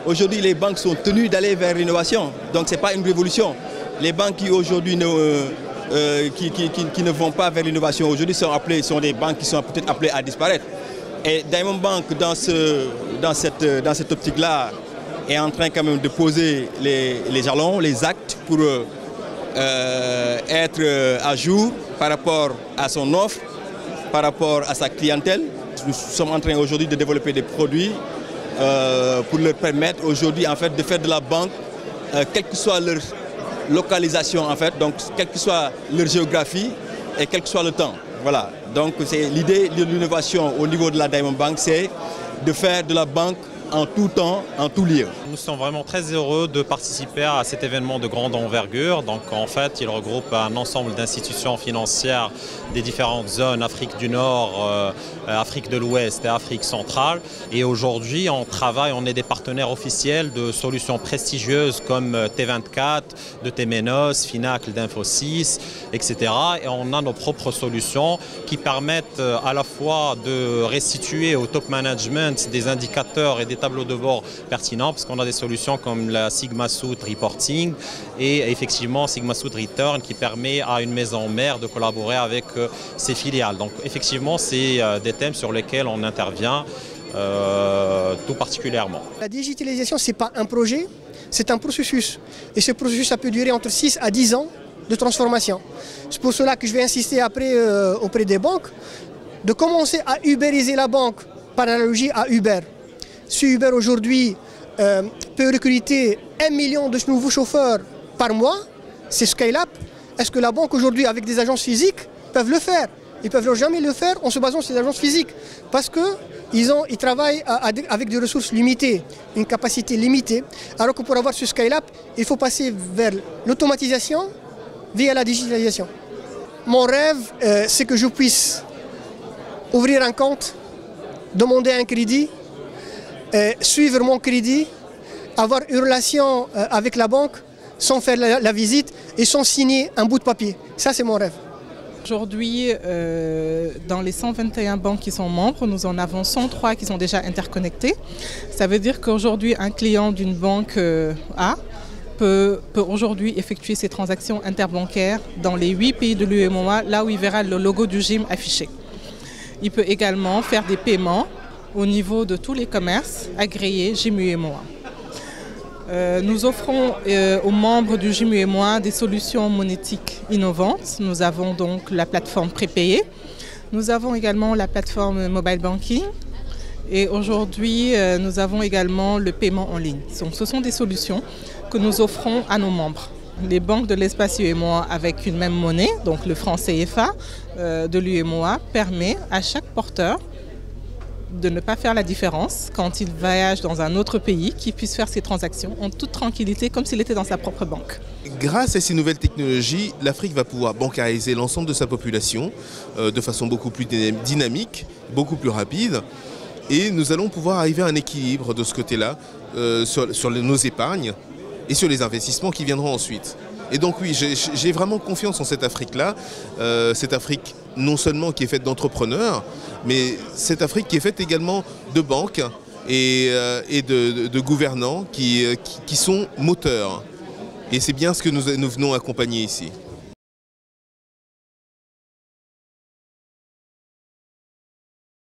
Aujourd'hui, les banques sont tenues d'aller vers l'innovation. Donc, ce n'est pas une révolution. Les banques qui aujourd'hui qui ne vont pas vers l'innovation aujourd'hui sont des banques qui sont peut-être appelées à disparaître. Et Diamond Bank, dans cette optique-là, est en train quand même de poser les jalons, les actes pour être à jour par rapport à son offre, par rapport à sa clientèle. Nous sommes en train aujourd'hui de développer des produits pour leur permettre aujourd'hui en fait de faire de la banque, quelle que soit leur localisation en fait, donc quelle que soit leur géographie et quel que soit le temps. Voilà, donc c'est l'idée de l'innovation au niveau de la Diamond Bank, c'est de faire de la banque en tout temps, en tout lieu. Nous sommes vraiment très heureux de participer à cet événement de grande envergure. Donc en fait, il regroupe un ensemble d'institutions financières des différentes zones, Afrique du Nord, Afrique de l'Ouest et Afrique centrale. Et aujourd'hui, on est des partenaires officiels de solutions prestigieuses comme T24, de Temenos, Finacle d'Infosys, etc. Et on a nos propres solutions qui permettent à la fois de restituer au top management des indicateurs et des tableaux de bord pertinents, parce qu'on a des solutions comme la Sigma Suite Reporting et effectivement Sigma Suite Return qui permet à une maison mère de collaborer avec ses filiales. Donc effectivement, c'est des thèmes sur lesquels on intervient tout particulièrement. La digitalisation, ce n'est pas un projet, c'est un processus. Et ce processus, ça peut durer entre 6 à 10 ans de transformation. C'est pour cela que je vais insister après auprès des banques de commencer à ubériser la banque par analogie à Uber. Si Uber aujourd'hui peut recruter 1 million de nouveaux chauffeurs par mois, c'est scale-up. Est-ce que la banque aujourd'hui avec des agences physiques peuvent le faire? Ils ne peuvent jamais le faire en se basant sur des agences physiques parce qu'ils travaillent avec des ressources limitées, une capacité limitée. Alors que pour avoir ce scale-up, il faut passer vers l'automatisation via la digitalisation. Mon rêve, c'est que je puisse ouvrir un compte, demander un crédit, suivre mon crédit, avoir une relation avec la banque sans faire la visite et sans signer un bout de papier. Ça, c'est mon rêve. Aujourd'hui, dans les 121 banques qui sont membres, nous en avons 103 qui sont déjà interconnectés. Ça veut dire qu'aujourd'hui, un client d'une banque A peut aujourd'hui effectuer ses transactions interbancaires dans les 8 pays de l'UEMOA, là où il verra le logo du GIM affiché. Il peut également faire des paiements au niveau de tous les commerces agréés GIM-UEMOA. Nous offrons aux membres du GIM-UEMOA des solutions monétiques innovantes. Nous avons donc la plateforme prépayée. Nous avons également la plateforme mobile banking. Et aujourd'hui, nous avons également le paiement en ligne. Donc, ce sont des solutions que nous offrons à nos membres. Les banques de l'espace UEMOA avec une même monnaie, donc le franc CFA de l'UEMOA, permet à chaque porteur de ne pas faire la différence quand il voyage dans un autre pays, qu'il puisse faire ses transactions en toute tranquillité comme s'il était dans sa propre banque. Grâce à ces nouvelles technologies, l'Afrique va pouvoir bancariser l'ensemble de sa population de façon beaucoup plus dynamique, beaucoup plus rapide. Et nous allons pouvoir arriver à un équilibre de ce côté-là sur nos épargnes et sur les investissements qui viendront ensuite. Et donc oui, j'ai vraiment confiance en cette Afrique-là, cette Afrique non seulement qui est faite d'entrepreneurs, mais cette Afrique qui est faite également de banques et de gouvernants qui sont moteurs. Et c'est bien ce que nous venons accompagner ici.